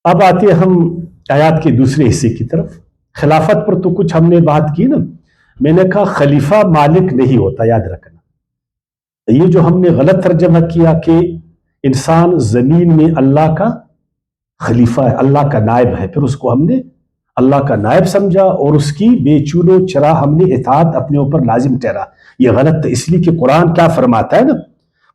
اب آتے ہیں ہم آیات کے دوسرے حصے کی طرف. خلافت پر تو کچھ ہم نے بات کی نا. میں نے کہا خلیفہ مالک نہیں ہوتا، یاد رکھنا. یہ جو ہم نے غلط ترجمہ کیا کہ انسان زمین میں اللہ کا خلیفہ ہے، اللہ کا نائب ہے، پھر اس کو ہم نے اللہ کا نائب سمجھا اور اس کی بے چون و چرا ہم نے اطاعت اپنے اوپر لازم ٹھہرا. یہ غلط ہے، اس لیے کہ قرآن کیا فرماتا ہے نا،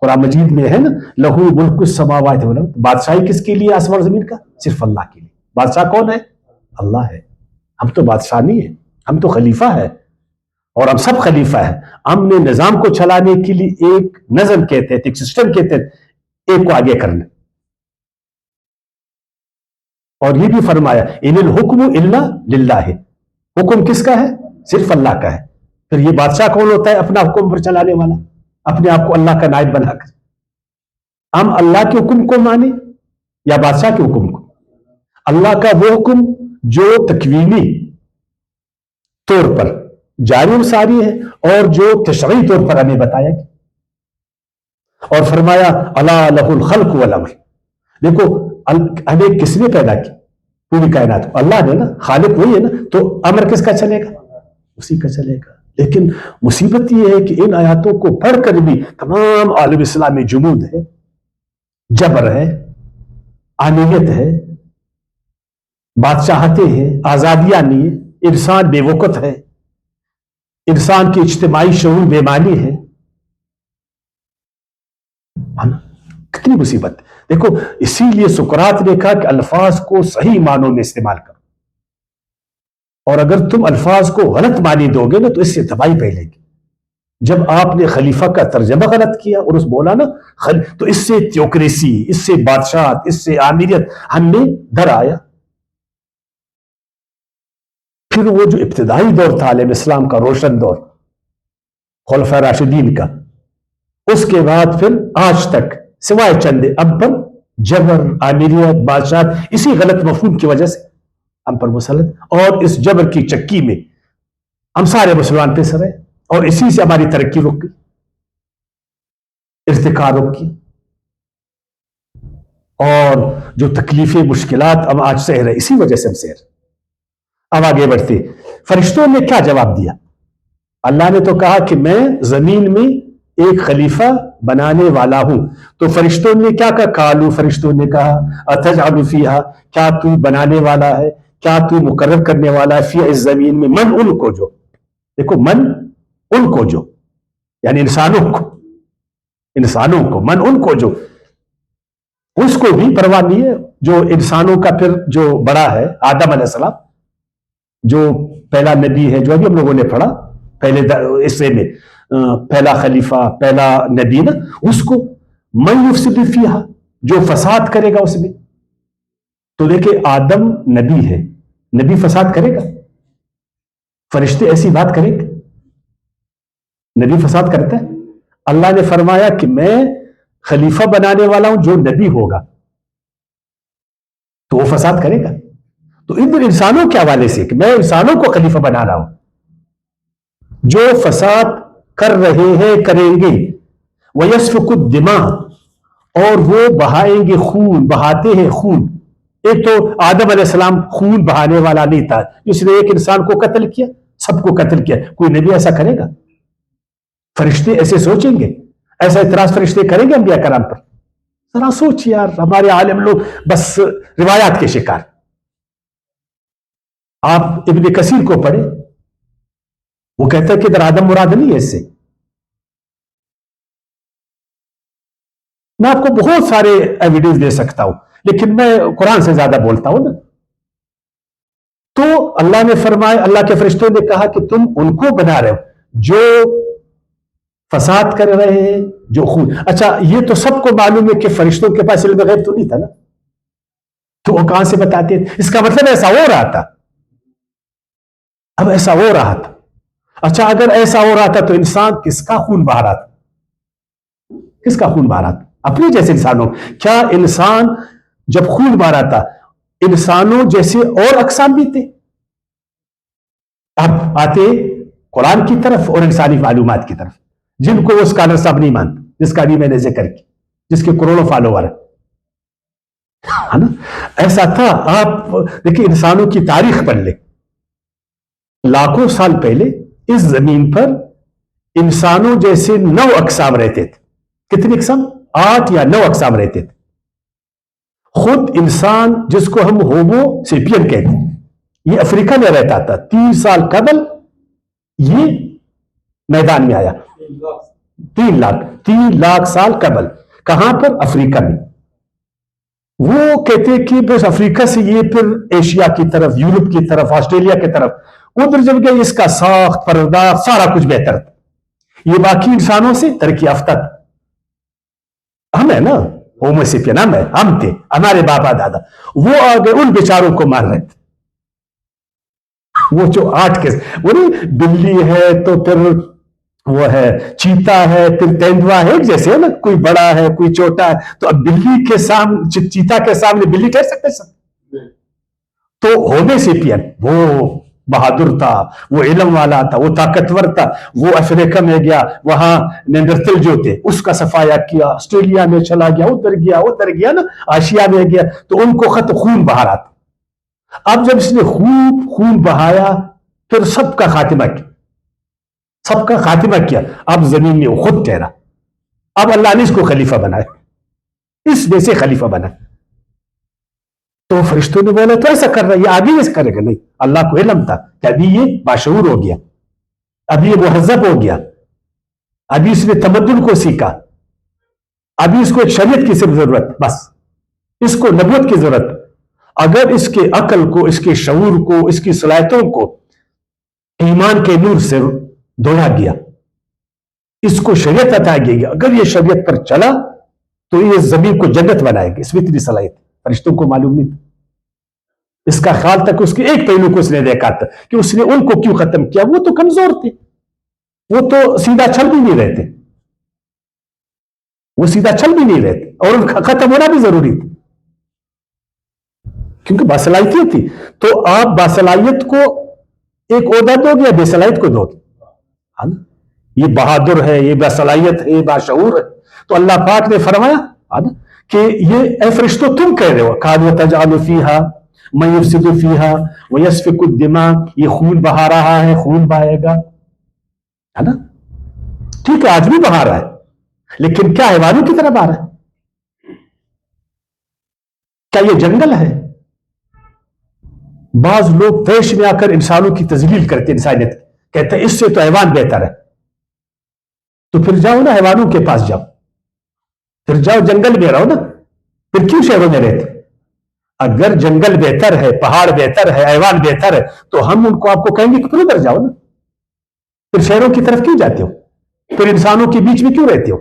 قرآن مجید میں ہے نا، لہو ملک السماوات والارض، بادشاہی کس کے لیے آسمان زمین کا؟ صرف اللہ کے لیے. بادشاہ کون ہے؟ اللہ ہے. ہم تو بادشاہ نہیں ہیں، ہم تو خلیفہ ہے، اور ہم سب خلیفہ ہیں. ہم نے نظام کو چلانے کے لیے ایک نظم کے تحت، ایک سسٹم کے تحت ایک کو آگے کرنا. اور یہ بھی فرمایا ان الحکم الا للہ، حکم کس کا ہے؟ صرف اللہ کا ہے. پھر یہ بادشاہ کون ہوتا ہے؟ اپنا حکم پر چلانے والا، اپنے آپ کو اللہ کا نائب بنا کر. ہم اللہ کے حکم کو مانیں یا بادشاہ کے حکم کو؟ اللہ کا وہ حکم جو تکوینی طور پر جاری و ساری ہے اور جو تشریعی طور پر ہمیں بتایا گیا. اور فرمایا الا لہ الخلق والامر. دیکھو ہمیں کس نے پیدا کی؟ پوری کائنات اللہ نے نا، خالق وہی ہے نا، تو امر کس کا چلے گا؟ اسی کا چلے گا. لیکن مصیبت یہ ہے کہ ان آیاتوں کو پڑھ کر بھی تمام عالم اسلام میں جمود ہے، جبر ہے، آنیت ہے، بادشاہتیں ہیں، آزادیاں نہیں ہے، انسان بے وقت ہے، انسان کی اجتماعی شعور بے معنی ہے. کتنی مصیبت. دیکھو اسی لیے سقراط نے کہا کہ الفاظ کو صحیح معنوں میں استعمال کرو، اور اگر تم الفاظ کو غلط معنی دو گے نا تو اس سے تباہی پھیلے گی. جب آپ نے خلیفہ کا ترجمہ غلط کیا اور اس بولا نا تو اس سے تیوکریسی، اس سے بادشاہت، اس سے آمیریت ہم میں در آیا. پھر وہ جو ابتدائی دور تھا عالم اسلام کا، روشن دور خلفائے راشدین کا، اس کے بعد پھر آج تک سوائے چند اب پر جبر، آمیریت، بادشاہت اسی غلط مفہوم کی وجہ سے ہم پر مسلط، اور اس جبر کی چکی میں ہم سارے مسلمان پہ سر ہیں، اور اسی سے ہماری ترقی رک گئی، ارتقاء رک گئی، اور جو تکلیفیں مشکلات ہم آج سہ رہے اسی وجہ سے ہم سہ رہے. اب آگے بڑھتے. فرشتوں نے کیا جواب دیا؟ اللہ نے تو کہا کہ میں زمین میں ایک خلیفہ بنانے والا ہوں. تو فرشتوں نے کیا کہا؟ قالوا، فرشتوں نے کہا اتجعل فیہا، کیا تو بنانے والا ہے، کیا تو مقرر کرنے والا ہے، فیہا، اس زمین میں، من ان کو جو، دیکھو من ان کو جو، یعنی انسانوں کو، من ان کو جو، اس کو بھی پرواہ نہیں ہے جو انسانوں کا پھر جو بڑا ہے آدم علیہ السلام، جو پہلا نبی ہے، جو ابھی ہم لوگوں نے پڑھا پہلے حصے میں، پہلا خلیفہ، پہلا نبی نا، اس کو من یفسد فیہا، جو فساد کرے گا اس میں. تو دیکھیں آدم نبی ہے، نبی فساد کرے گا؟ فرشتے ایسی بات کریں گے؟ نبی فساد کرتا ہے؟ اللہ نے فرمایا کہ میں خلیفہ بنانے والا ہوں جو نبی ہوگا، تو وہ فساد کرے گا. تو ادھر انسانوں کے حوالے سے کہ میں انسانوں کو خلیفہ بنا رہا ہوں، جو فساد کر رہے ہیں کریں گے، وَيَسْفِكُ الدِّمَاءَ، اور وہ بہائیں گے خون، بہاتے ہیں خون. ایک تو آدم علیہ السلام خون بہانے والا نہیں تھا، اس نے ایک انسان کو قتل کیا، سب کو قتل کیا. کوئی نبی ایسا کرے گا؟ فرشتے ایسے سوچیں گے؟ ایسا اعتراض فرشتے کریں گے انبیاء کرام پر؟ ذرا سوچ یار، ہمارے عالم لوگ بس روایات کے شکار. آپ ابن کثیر کو پڑھیں، وہ کہتا ہے کہ ادھر آدم مراد نہیں ہے اس سے. میں آپ کو بہت سارے ایویڈنس دے سکتا ہوں، لیکن میں قرآن سے زیادہ بولتا ہوں نا. تو اللہ نے فرمایا، اللہ کے فرشتوں نے کہا کہ تم ان کو بنا رہے ہو جو فساد کر رہے ہیں، جو خون. اچھا یہ تو سب کو معلوم ہے کہ فرشتوں کے پاس علم غیب تو نہیں تھا نا، تو وہ کہاں سے بتاتے ہیں؟ اس کا مطلب ایسا ہو رہا تھا. اب ایسا ہو رہا تھا. اچھا اگر ایسا ہو رہا تھا تو انسان کس کا خون بہا رہا تھا؟ کس کا خون بہا رہا تھا؟ اپنے جیسے انسانوں. کیا انسان جب خون بہا رہا تھا انسانوں جیسے اور اقسام بھی تھے؟ اب آتے قرآن کی طرف اور انسانی معلومات کی طرف، جن کو وہ اسکالر صاحب نہیں مانتے، جس کا بھی میں نے ذکر کیا، جس کے کروڑوں فالوور ہیں. ہے نا. ایسا تھا. آپ دیکھیں انسانوں کی تاریخ پڑھ لیں, لاکھوں سال پہلے اس زمین پر انسانوں جیسے 9 اقسام رہتے تھے. کتنے اقسام؟ 8 یا 9 اقسام رہتے تھے. خود انسان جس کو ہم ہومو سیپین کہتے ہیں, یہ افریقہ میں رہتا تھا. 3 سال قبل یہ میدان میں آیا. 3 لاکھ سال قبل. کہاں پر؟ افریقہ میں. وہ کہتے کہ بس افریقہ سے یہ پھر ایشیا کی طرف, یورپ کی طرف, آسٹریلیا کی طرف, ادھر جب گئے اس کا ساخت پردار سارا کچھ بہتر تھا. یہ باقی انسانوں سے ترقی یافتہ تھا. ہم ہیں نا ہومو سیپین, ہم تھے, ہمارے باپا دادا. وہ آگے ان بیچاروں کو مار رہے تھے. وہ جو 8 کے وہ نہیں, بلی ہے تو پھر وہ ہے چیتا ہے, پھر تیندوا ہے, ایک جیسے ہے نا, کوئی بڑا ہے کوئی چھوٹا ہے. تو اب بلی کے سامنے, چیتا کے سامنے بلی ٹھہر سکتے سب؟ تو ہومو سیپین وہ بہادر تھا, وہ علم والا تھا, وہ طاقتور تھا. وہ افریقہ میں گیا, وہاں نیندرتل جو تھے اس کا صفایا کیا, آسٹریلیا میں چلا گیا, ادھر گیا نا, آسیا میں گیا, تو ان کو خط خون بہا رہا تھا. اب جب اس نے خون بہایا, پھر سب کا خاتمہ کیا. اب زمین میں وہ خود ٹھہرا. اب اللہ نے اس کو خلیفہ بنایا, اس میں سے خلیفہ بنا. تو فرشتوں نے بولا تو ایسا کر رہا ہے, یہ آگے ایسا کرے گا. نہیں, اللہ کو علم تھا کہ ابھی یہ باشعور ہو گیا, ابھی یہ مہذب ہو گیا, ابھی اس نے تمدن کو سیکھا, ابھی اس کو ایک شریعت کی صرف ضرورت, بس اس کو نبوت کی ضرورت. اگر اس کے عقل کو, اس کے شعور کو, اس کی صلاحیتوں کو ایمان کے نور سے دھویا گیا, اس کو شریعت عطا گئی, اگر یہ شریعت پر چلا تو یہ زمین کو جنت بنائے گا. اس میں اتنی صلاحیت فرشتوں کو معلوم نہیں تھا. اس کا خیال تک اس کے ایک پہلو کو اس نے دیکھا تھا کہ اس نے ان کو کیوں ختم کیا. وہ تو کمزور تھے, وہ تو سیدھا چل بھی نہیں رہتے, اور ان کا ختم ہونا بھی ضروری تھا کیونکہ باصلاحیت تھی. تو آپ باصلاحیت کو ایک عہدہ دو گے یا بے صلاحیت کو دو گے؟ یہ بہادر ہے, یہ باصلاحیت ہے, یہ باشعور ہے. تو اللہ پاک نے فرمایا کہ یہ اے فرشتوں تم کہہ رہے ہو, قالوا تجعل فیہا من یفسد فیہا ویسفک الدماء, یہ خون بہا رہا ہے, خون بہائے گا, ہے نا. ٹھیک ہے, آج بھی بہا رہا ہے, لیکن کیا حیوانوں کی طرح بہا رہا ہے؟ کیا یہ جنگل ہے؟ بعض لوگ پیش میں آ کر انسانوں کی تذلیل کرتے, انسانیت کہتے ہیں اس سے تو حیوان بہتر ہے. تو پھر جاؤ نا حیوانوں کے پاس جاؤ, پھر جاؤ جنگل میں رہو نا, پھر کیوں شہروں میں رہتے؟ اگر جنگل بہتر ہے, پہاڑ بہتر ہے, حیوان بہتر ہے, تو ہم ان کو آپ کو کہیں گے کہ پھر ادھر جاؤ نا. پھر شہروں کی طرف کیوں جاتے ہو؟ پھر انسانوں کے بیچ میں کیوں رہتے ہو؟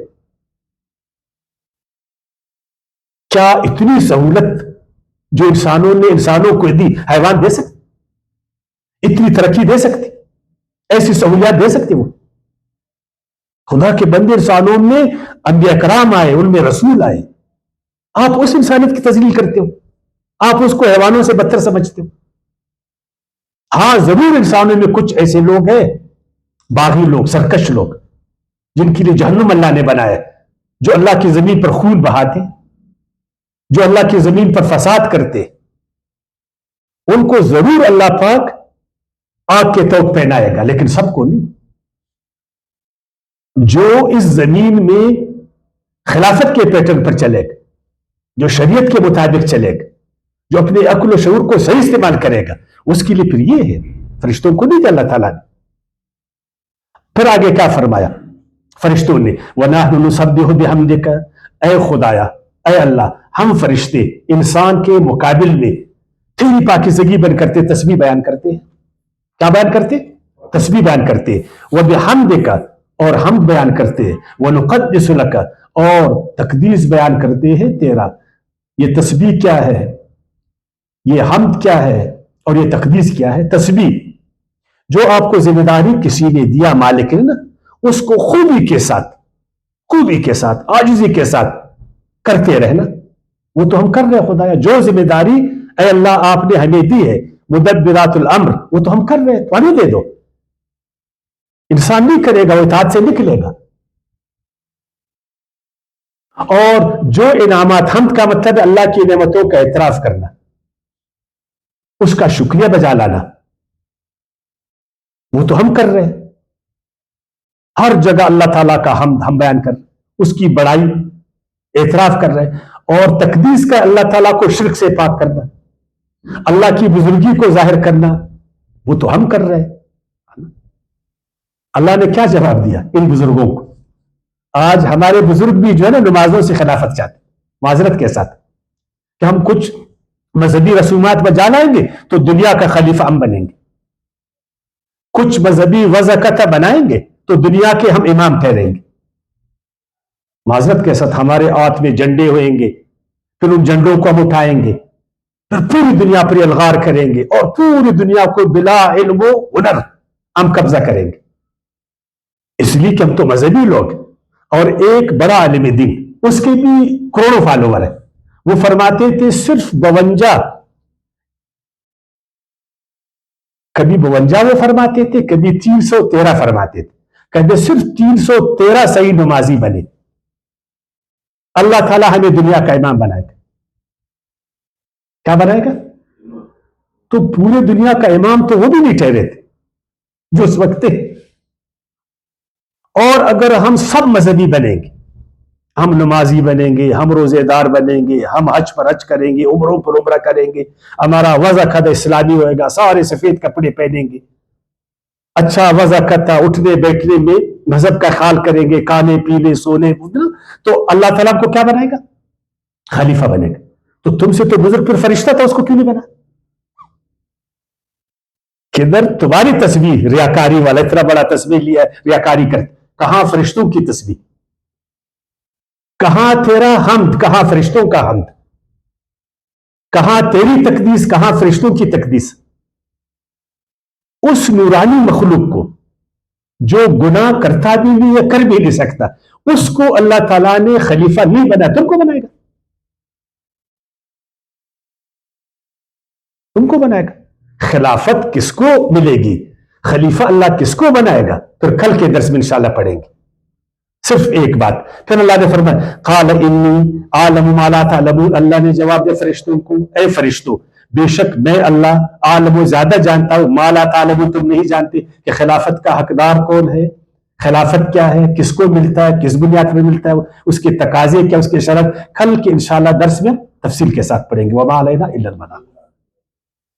کیا اتنی سہولت جو انسانوں نے انسانوں کو دی حیوان دے سکتے؟ اتنی ترقی دے سکتے؟ ایسی سہولیات دے سکتے؟ وہ خدا کے بندے انسانوں میں انبیاء کرام آئے, ان میں رسول آئے, آپ اس انسانیت کی تذلیل کرتے ہو, آپ اس کو حیوانوں سے بدتر سمجھتے ہو. ہاں ضرور انسانوں میں کچھ ایسے لوگ ہیں, باغی لوگ, سرکش لوگ, جن کے لیے جہنم اللہ نے بنایا, جو اللہ کی زمین پر خون بہاتے, جو اللہ کی زمین پر فساد کرتے, ان کو ضرور اللہ پاک آگ کے توق پہنائے گا, لیکن سب کو نہیں. جو اس زمین میں خلافت کے پیٹرن پر چلے گا, جو شریعت کے مطابق چلے گا, جو اپنے عقل و شعور کو صحیح استعمال کرے گا, اس کے لیے پھر یہ ہے. فرشتوں کو نہیں دیا اللہ تعالیٰ نے. پھر آگے کیا فرمایا فرشتوں نے, وَنَحْنُ نُسَبِّحُ بِحَمْدِكَ, اے خدایا, اے اللہ, ہم فرشتے انسان کے مقابل میں تیری پاکیزگی بیان کرتے, تسبیح بیان کرتے ہیں. کیا بیان کرتے؟ تسبیح بیان کرتے. وَبِحَمْدِكَ, اور حمد بیان کرتے ہیں. وَنُقَدِّسُ لَكَ, اور تقدیس بیان کرتے ہیں تیرا. یہ تسبیح کیا ہے, یہ حمد کیا ہے, اور یہ تقدیس کیا ہے؟ تسبیح جو آپ کو ذمہ داری کسی نے دیا, مالک نے نا, اس کو خوبی کے ساتھ عاجزی کے ساتھ کرتے رہنا. وہ تو ہم کر رہے ہیں خدایا, جو ذمہ داری اے اللہ آپ نے ہمیں دی ہے, مدبرات الامر, وہ تو ہم کر رہے ہیں, تو ہمیں دے دو. انسان نہیں کرے گا, وہ اطاعت سے نکلے گا. اور جو انعامات، حمد کا مطلب ہے اللہ کی نعمتوں کا اعتراف کرنا، اس کا شکریہ بجا لانا، وہ تو ہم کر رہے ہیں. ہر جگہ اللہ تعالیٰ کا حمد ہم بیان کر، اس کی بڑائی اعتراف کر رہے ہیں. اور تقدیس کا اللہ تعالیٰ کو شرک سے پاک کرنا، اللہ کی بزرگی کو ظاہر کرنا، وہ تو ہم کر رہے ہیں. اللہ نے کیا جواب دیا ان بزرگوں کو؟ آج ہمارے بزرگ بھی جو ہے نا نمازوں سے خلافت چاہتے، معذرت کے ساتھ، کہ ہم کچھ مذہبی رسومات بجا لائیں گے تو دنیا کا خلیفہ ہم بنیں گے، کچھ مذہبی وضع بنائیں گے تو دنیا کے ہم امام ٹھہریں گے. معذرت کے ساتھ ہمارے ہاتھ میں جھنڈے ہوئیں گے، پھر ان جھنڈوں کو ہم اٹھائیں گے، پھر پوری دنیا پر الغار کریں گے، اور پوری دنیا کو بلا علم و ہنر ہم قبضہ کریں گے. اس لیے کہ ہم تو مذہبی لوگ. اور ایک بڑا عالم دین، اس کے بھی کروڑوں فالوور ہیں، وہ فرماتے تھے صرف 52، کبھی 52 وہ فرماتے تھے، کبھی 313 فرماتے تھے، کہتے صرف 313 صحیح نمازی بنے اللہ تعالیٰ ہمیں دنیا کا امام بنائے گا. کیا بنائے گا؟ تو پورے دنیا کا امام تو وہ بھی نہیں ٹھہرے تھے جو اس وقت تھے. اور اگر ہم سب مذہبی بنیں گے، ہم نمازی بنیں گے، ہم روزے دار بنیں گے، ہم حج پر حج کریں گے، عمروں پر عمرہ کریں گے، ہمارا وضع خطہ اسلامی ہوئے گا، سارے سفید کپڑے پہنیں گے، اچھا وضع خطہ، اٹھنے بیٹھنے میں مذہب کا خیال کریں گے، کھانے پینے سونے، تو اللہ تعالیٰ کو کیا بنائے گا؟ خلیفہ بنے گا. تو تم سے تو بزرگ پھر فرشتہ تھا، اس کو کیوں نہیں بنا؟ کدھر تمہاری تصویر ریاکاری والا اتنا بڑا تصویر لیا ہے ریاکاری کر، کہاں فرشتوں کی تصویر؟ کہاں تیرا حمد، کہاں فرشتوں کا حمد؟ کہاں تیری تقدیس، کہاں فرشتوں کی تقدیس؟ اس نورانی مخلوق کو جو گناہ کرتا بھی نہیں یا کر بھی نہیں سکتا، اس کو اللہ تعالیٰ نے خلیفہ نہیں بنایا، تم کو بنائے گا. تم کو بنائے گا. خلافت کس کو ملے گی، خلیفہ اللہ کس کو بنائے گا؟ پھر کل کے درس میں انشاءاللہ پڑھیں گے. صرف ایک بات، پھر اللہ نے فرمایا قال انی عالم ما لا تعلمون، اللہ نے جواب دیا فرشتوں کو، اے فرشتوں بے شک میں اللہ عالم و زیادہ جانتا ہوں، ما لا تعلمون تم نہیں جانتے کہ خلافت کا حقدار کون ہے، خلافت کیا ہے، کس کو ملتا ہے، کس بنیاد میں ملتا ہے، اس کے تقاضے کیا، اس کے شرط. کل کے انشاءاللہ درس میں تفصیل کے ساتھ پڑھیں گے. وما علینا الا البلاغ.